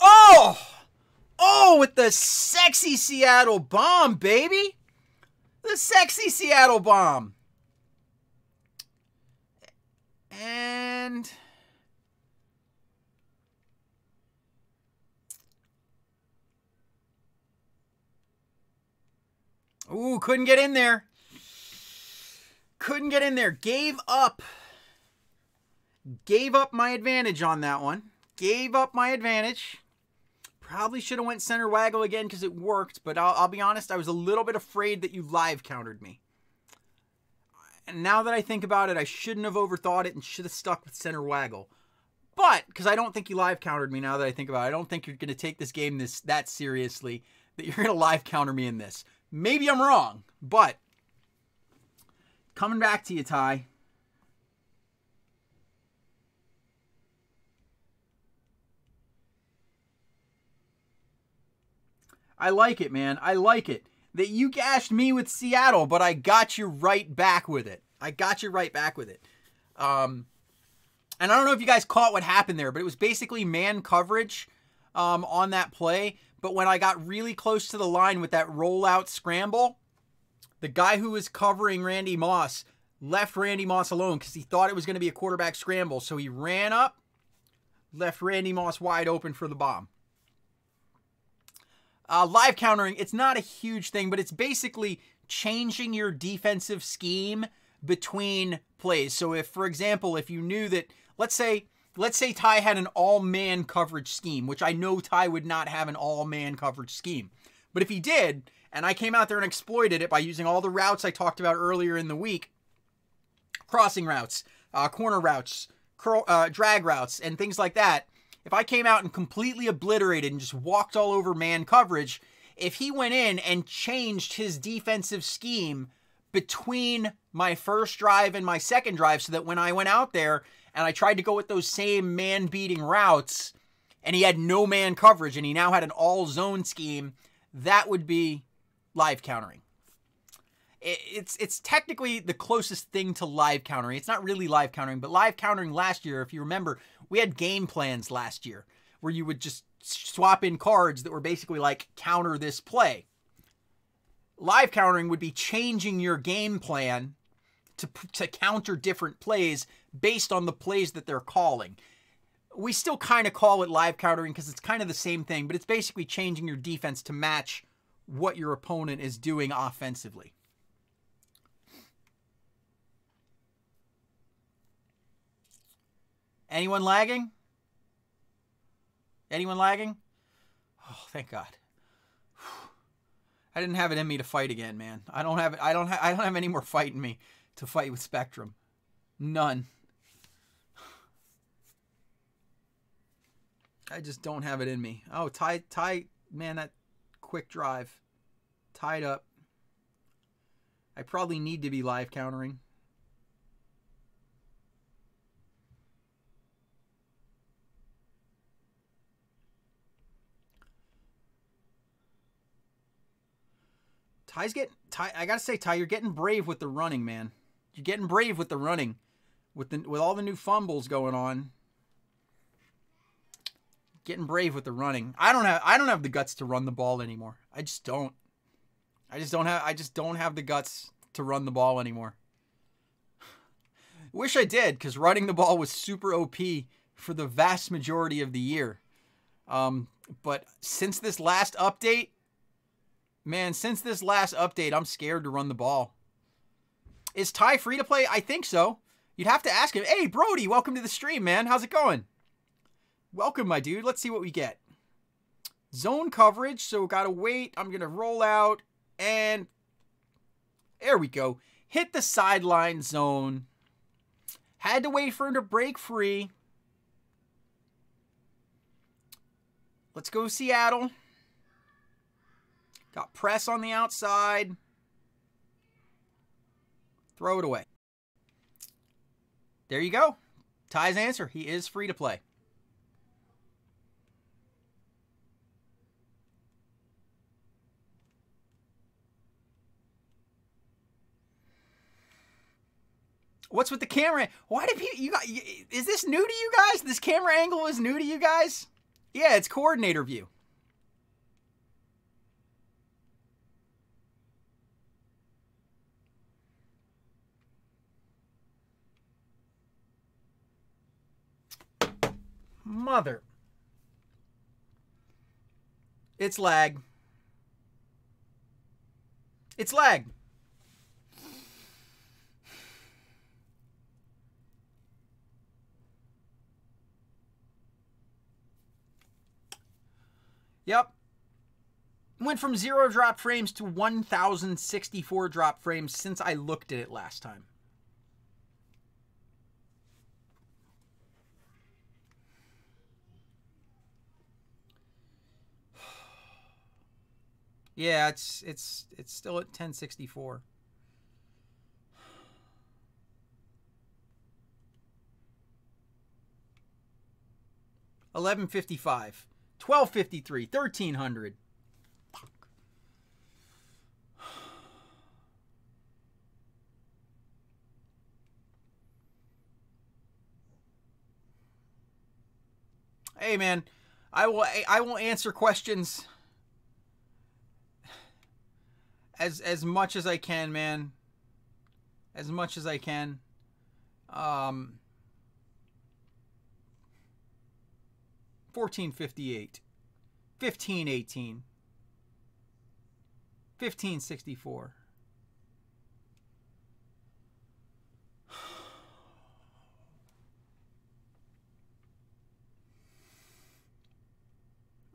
Oh! Oh, with the sexy Seattle bomb, baby! The sexy Seattle bomb. And ooh, couldn't get in there. Couldn't get in there. Gave up my advantage on that one. Gave up my advantage. Probably should have went center waggle again because it worked, but I'll be honest, I was a little bit afraid that you live countered me. And now that I think about it, I shouldn't have overthought it and should have stuck with center waggle. But, because I don't think you live countered me now that I think about it, I don't think you're going to take this game that seriously, that you're going to live counter me in this. Maybe I'm wrong, but coming back to you, Ty. I like it, man. I like it. That you gashed me with Seattle, but I got you right back with it. I got you right back with it. And I don't know if you guys caught what happened there, but it was basically man coverage on that play. But when I got really close to the line with that rollout scramble, the guy who was covering Randy Moss left Randy Moss alone because he thought it was going to be a quarterback scramble. So he ran up, left Randy Moss wide open for the bomb. Live countering, it's not a huge thing, but it's basically changing your defensive scheme between plays. So if, for example, if you knew that, let's say Ty had an all-man coverage scheme, which I know Ty would not have an all-man coverage scheme. But if he did, and I came out there and exploited it by using all the routes I talked about earlier in the week, crossing routes, corner routes, drag routes, and things like that, if I came out and completely obliterated and just walked all over man coverage, if he went in and changed his defensive scheme between my first drive and my second drive so that when I went out there and I tried to go with those same man-beating routes and he had no man coverage and he now had an all-zone scheme, that would be live countering. It's technically the closest thing to live countering. It's not really live countering, but live countering last year, if you remember, we had game plans last year where you would just swap in cards that were basically like counter this play. Live countering would be changing your game plan to counter different plays based on the plays that they're calling. We still kind of call it live countering because it's kind of the same thing, but it's basically changing your defense to match what your opponent is doing offensively. Anyone lagging? Anyone lagging? Oh, thank God. I didn't have it in me to fight again, man. I don't have any more fight in me to fight with Spectrum. None. I just don't have it in me. Oh, tie, man, that quick drive. Tied up. I probably need to be live countering. I gotta say, Ty, you're getting brave with the running, man. You're getting brave with the running, with all the new fumbles going on. Getting brave with the running. I don't have the guts to run the ball anymore. I just don't. I just don't have the guts to run the ball anymore. Wish I did, because running the ball was super OP for the vast majority of the year. But since this last update, man, I'm scared to run the ball. Is Ty free to play? I think so. You'd have to ask him. Hey, Brody, welcome to the stream, man. How's it going? Welcome, my dude. Let's see what we get. Zone coverage, so gotta wait. I'm gonna roll out, and there we go. Hit the sideline zone. Had to wait for him to break free. Let's go Seattle. Got press on the outside. Throw it away. There you go. Ty's answer. He is free to play. What's with the camera? Why do people, is this new to you guys? This camera angle is new to you guys? Yeah, it's coordinator view. Mother. It's lag. It's lag. Yep. Went from 0 drop frames to 1,064 drop frames since I looked at it last time. Yeah, it's still at 1064. $11.55, $12.53, $1,300. Fuck. Hey man, I will answer questions as much as I can, man. As much as I can. 1458, 1518, 1564.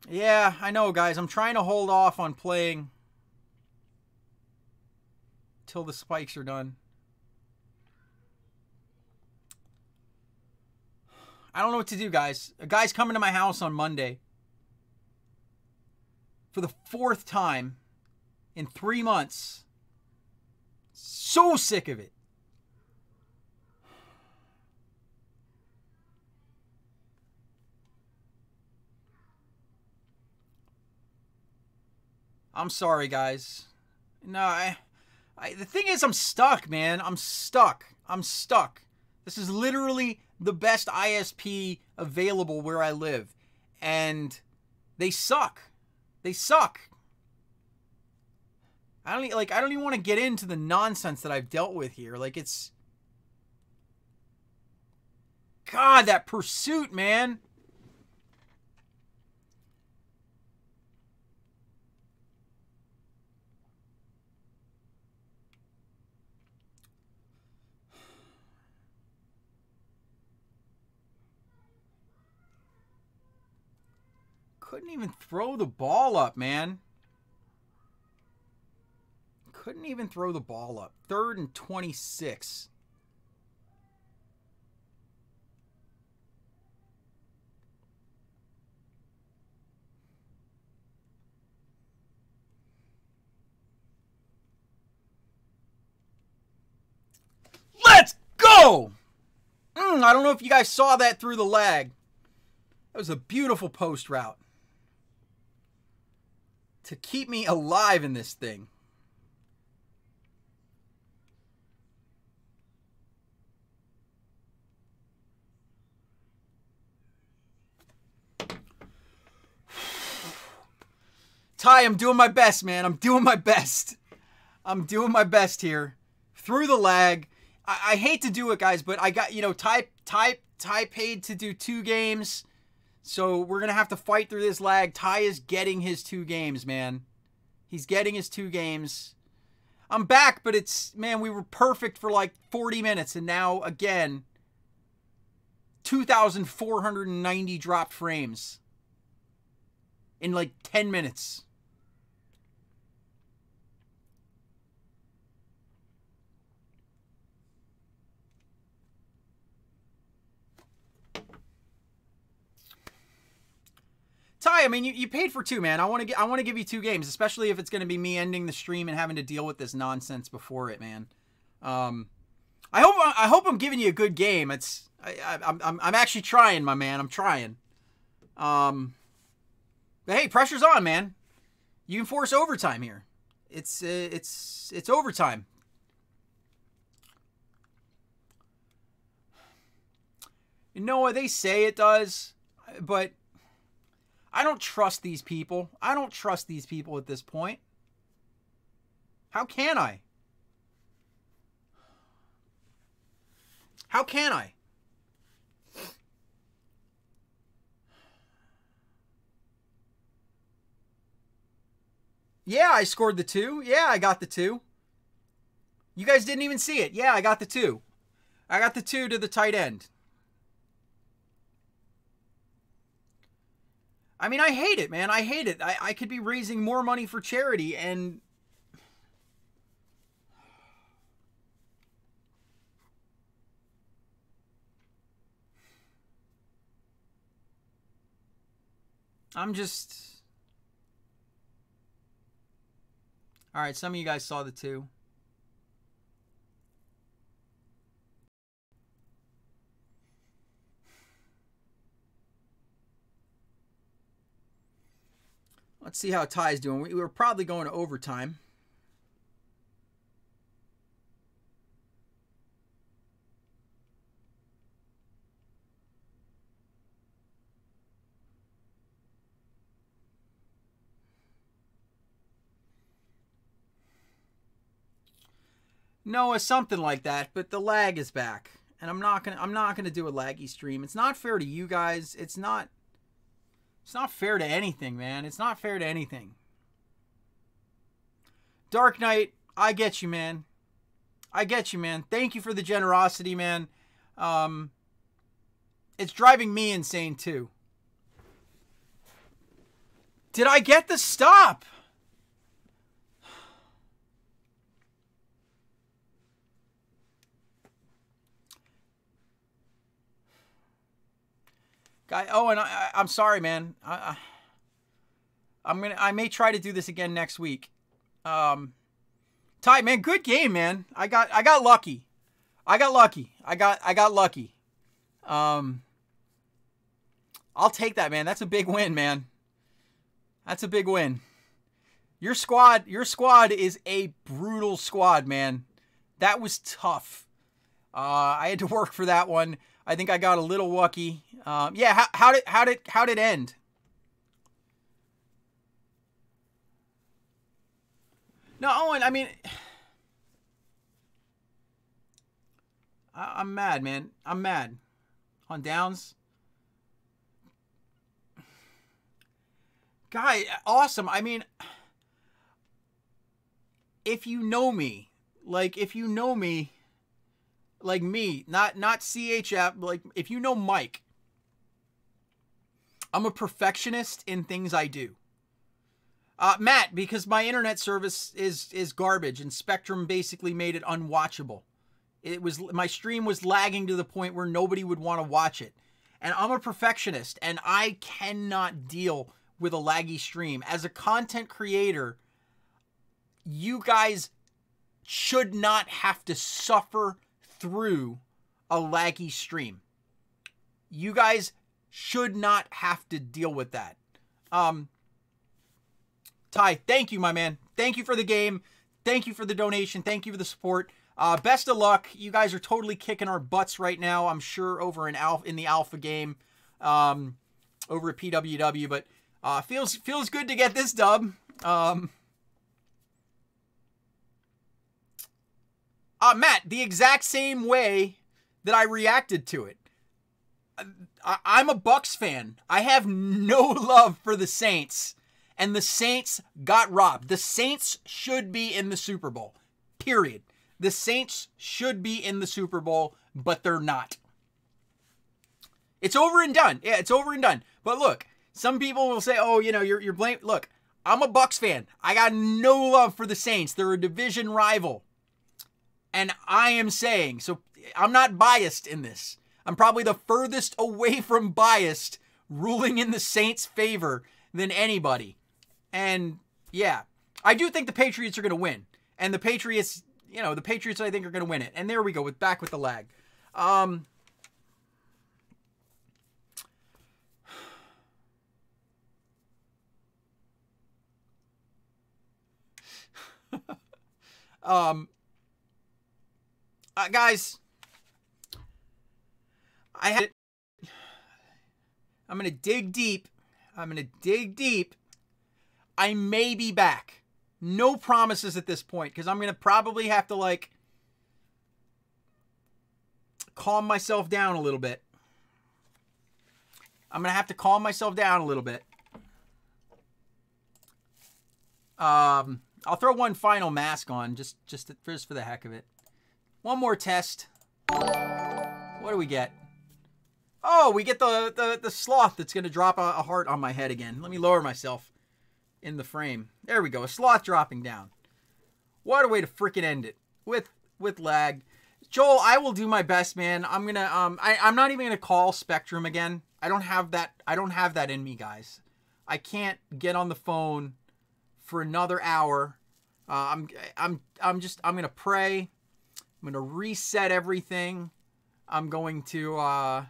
Yeah, I know, guys. I'm trying to hold off on playing till the spikes are done. I don't know what to do, guys. A guy's coming to my house on Monday for the 4th time in 3 months. So sick of it. I'm sorry, guys. No, the thing is, I'm stuck, man. I'm stuck. This is literally the best ISP available where I live. And They suck. They suck. I don't even want to get into the nonsense that I've dealt with here. Like, it's... God, that pursuit, man. Couldn't even throw the ball up, man. Couldn't even throw the ball up. 3rd and 26. Let's go! I don't know if you guys saw that through the lag. That was a beautiful post route to keep me alive in this thing. Ty, I'm doing my best, man. I'm doing my best. I'm doing my best here. Through the lag. I hate to do it, guys, but I got, you know, Ty paid to do 2 games. So we're going to have to fight through this lag. Ty is getting his 2 games, man. He's getting his 2 games. I'm back, but it's, man, we were perfect for like 40 minutes. And now, again, 2,490 dropped frames in like 10 minutes. Ty, I mean, you paid for 2, man. I want to give you 2 games, especially if it's going to be me ending the stream and having to deal with this nonsense before it, man. I hope I'm giving you a good game. I'm actually trying, my man. I'm trying. But hey, pressure's on, man. You can force overtime here. It's overtime. You know what they say it does, but I don't trust these people. I don't trust these people at this point. How can I? How can I? Yeah, I scored the 2. Yeah, I got the 2. You guys didn't even see it. Yeah, I got the 2. I got the 2 to the tight end. I mean, I hate it, man. I hate it. I could be raising more money for charity, and I'm just... All right, some of you guys saw the 2. Let's see how Ty's doing. We were probably going to overtime. No, it's something like that, but the lag is back. And I'm not gonna do a laggy stream. It's not fair to you guys. It's not fair to anything, man. It's not fair to anything. Dark Knight, I get you, man. I get you, man. Thank you for the generosity, man. It's driving me insane, too. Did I get the stop? Guy, oh, and I'm sorry, man. I may try to do this again next week. Ty, man, good game, man. I got lucky. I got lucky. I'll take that, man. That's a big win, man. That's a big win. Your squad is a brutal squad, man. That was tough. I had to work for that one. I think I got a little lucky. Yeah, how did it end? No, Owen, I mean, I'm mad, man. I'm mad. On downs. Guy, awesome. I mean, if you know me, like, if you know me, like me, not CHF, like, if you know Mike, I'm a perfectionist in things I do. Matt, because my internet service is garbage and Spectrum basically made it unwatchable. My stream was lagging to the point where nobody would want to watch it. And I'm a perfectionist and I cannot deal with a laggy stream. As a content creator, you guys should not have to suffer through a laggy stream. You guys should not have to deal with that. Ty, thank you, my man. Thank you for the game. Thank you for the donation. Thank you for the support. Best of luck. You guys are totally kicking our butts right now, I'm sure, over in the alpha game, over at PWW. But feels good to get this dub. Matt, the exact same way that I reacted to it. I'm a Bucks fan. I have no love for the Saints. And the Saints got robbed. The Saints should be in the Super Bowl. Period. The Saints should be in the Super Bowl, but they're not. It's over and done. Yeah, it's over and done. But look, some people will say, oh, you know, you're blamed. Look, I'm a Bucks fan. I got no love for the Saints. They're a division rival. And I am saying, so I'm not biased in this. I'm probably the furthest away from biased, ruling in the Saints' favor than anybody. And yeah, I do think the Patriots are going to win. And the Patriots, you know, the Patriots I think are going to win it. And there we go, back with the lag. Guys, I'm going to dig deep. I may be back. No promises at this point, because I'm going to probably have to, like, calm myself down a little bit. I'm going to have to calm myself down a little bit. I'll throw one final mask on, just for the heck of it. One more test. What do we get? Oh, we get the sloth that's going to drop a heart on my head again. Let me lower myself in the frame. There we go. A sloth dropping down. What a way to freaking end it with lag. Joel, I will do my best, man. I'm going to I'm not even going to call Spectrum again. I don't have that in me, guys. I can't get on the phone for another hour. I'm going to pray. I'm going to reset everything. I'm going to I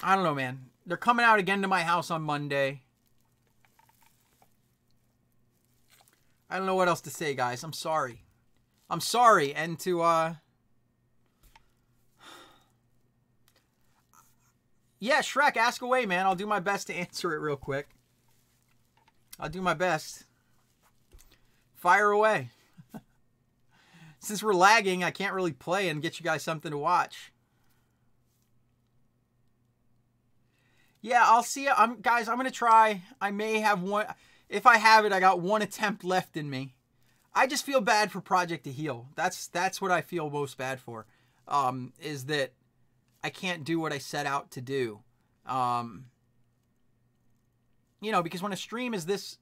don't know, man. They're coming out again to my house on Monday. I don't know what else to say, guys. I'm sorry. I'm sorry. And to, yeah, Shrek, ask away, man. I'll do my best to answer it real quick. I'll do my best. Fire away. Since we're lagging, I can't really play and get you guys something to watch. Yeah, I'll see. Guys, I'm going to try. I may have one. If I have it, I got one attempt left in me. I just feel bad for Project to Heal. That's what I feel most bad for. Is that I can't do what I set out to do. You know, because when a stream is this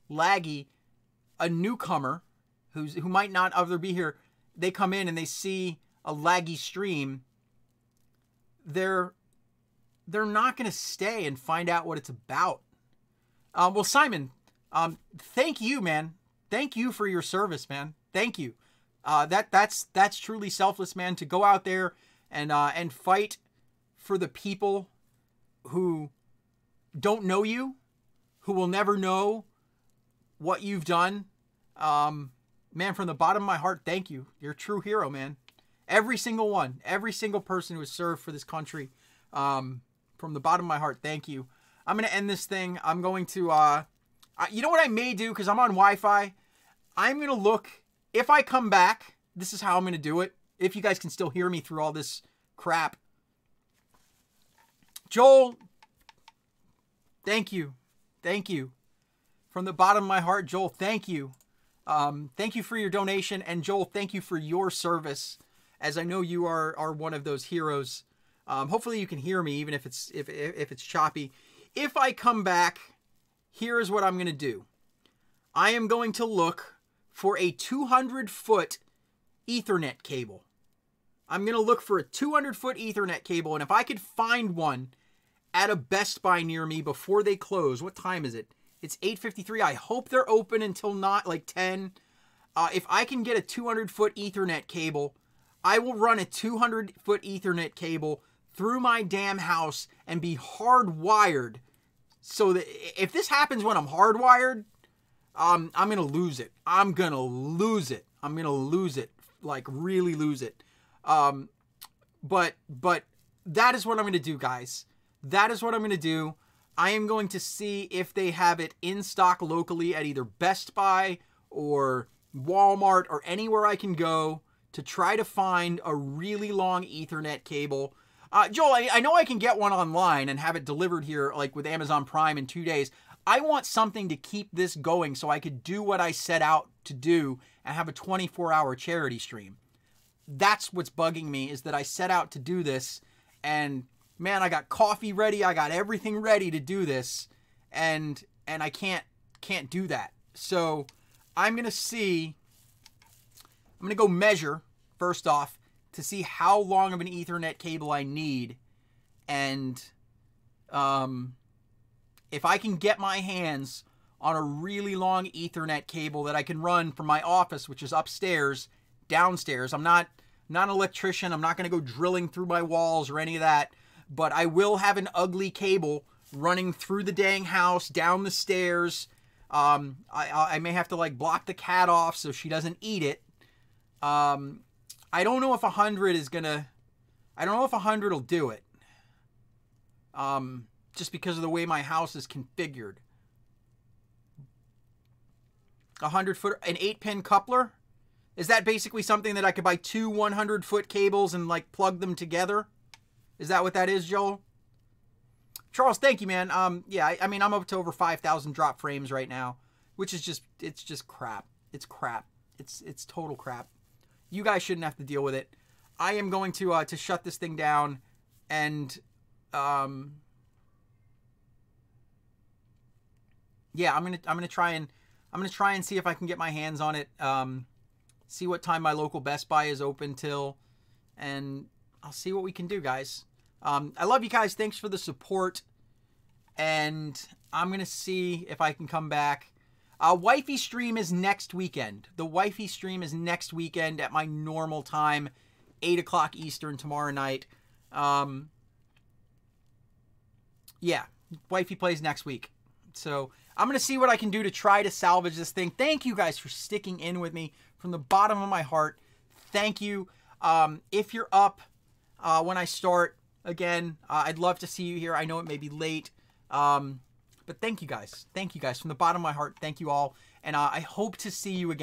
laggy, a newcomer who might not ever be here, they come in and they see a laggy stream, they're not going to stay and find out what it's about. Well, Simon, thank you, man. Thank you for your service, man. Thank you. That's truly selfless, man, to go out there and fight for the people who don't know you, who will never know what you've done. Man, from the bottom of my heart, thank you. You're a true hero, man. Every single one, every single person who has served for this country, from the bottom of my heart, thank you. I'm going to end this thing. I'm going to You know what I may do, because I'm on Wi-Fi? I'm going to look, if I come back, this is how I'm going to do it. If you guys can still hear me through all this crap. Joel, thank you. Thank you. From the bottom of my heart, Joel, thank you. Thank you for your donation. And Joel, thank you for your service, as I know you are one of those heroes. Hopefully you can hear me, even if it's choppy. If I come back, here is what I'm going to do. I am going to look for a 200-foot Ethernet cable. I'm going to look for a 200-foot Ethernet cable, and if I could find one at a Best Buy near me before they close. What time is it? It's 8:53. I hope they're open until not like 10. If I can get a 200-foot Ethernet cable, I will run a 200-foot Ethernet cable through my damn house and be hardwired. So that if this happens when I'm hardwired, I'm going to lose it. I'm going to lose it. I'm going to lose it. Like, really lose it. But that is what I'm going to do, guys. That is what I'm going to do. I am going to see if they have it in stock locally at either Best Buy or Walmart or anywhere I can go to try to find a really long Ethernet cable. Joel, I know I can get one online and have it delivered here, like with Amazon Prime in 2 days. I want something to keep this going so I could do what I set out to do and have a 24-hour charity stream. That's what's bugging me, is that I set out to do this, and man, I got coffee ready, I got everything ready to do this, and I can't do that. So I'm going to go measure, first off, to see how long of an Ethernet cable I need, and if I can get my hands on a really long Ethernet cable that I can run from my office, which is upstairs, downstairs. I'm not an electrician. I'm not going to go drilling through my walls or any of that, but I will have an ugly cable running through the dang house, down the stairs. I may have to like block the cat off so she doesn't eat it. I don't know if 100 is gonna, I don't know if 100 will do it. Just because of the way my house is configured. 100-foot, an 8-pin coupler? Is that basically something that I could buy 2 100-foot cables and like plug them together? Is that what that is, Joel? Charles, thank you, man. Yeah, I mean, I'm up to over 5,000 drop frames right now, which is just, it's just crap. It's crap. It's total crap. You guys shouldn't have to deal with it. I am going to shut this thing down, and yeah, I'm gonna try and see if I can get my hands on it. See what time my local Best Buy is open till, and I'll see what we can do, guys. I love you guys. Thanks for the support, and I'm gonna see if I can come back. Wifey stream is next weekend. The Wifey stream is next weekend at my normal time, 8 o'clock Eastern tomorrow night. Yeah, Wifey plays next week. So I'm going to see what I can do to try to salvage this thing. Thank you guys for sticking in with me from the bottom of my heart. Thank you. If you're up when I start, again, I'd love to see you here. I know it may be late. But thank you guys. Thank you guys from the bottom of my heart. Thank you all. And I hope to see you again.